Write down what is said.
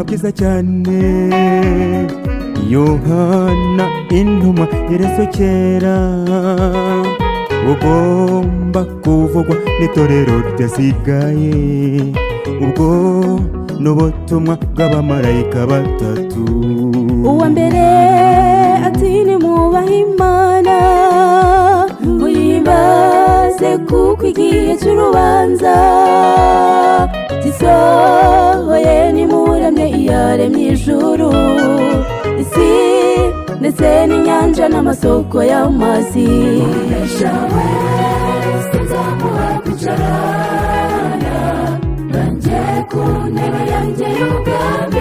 bwiza cyane. Yohana intumwa irasokera, ugomba kuvugwa n'itorero ryasigaye. Ubwo n'ubutumwa bw'abamarayika batatu. Uwa mbere ati nimwubahe Imana, muyimbaze kuko igihe cy'urubanza gisohoye. Nimuramye iyaremye ijuru, isi ndetse n'inyanja n'amasoko y'amazi. Umuresha wese nzamuha kwicarana nanjye ku ntebe yanjye y'ubwami.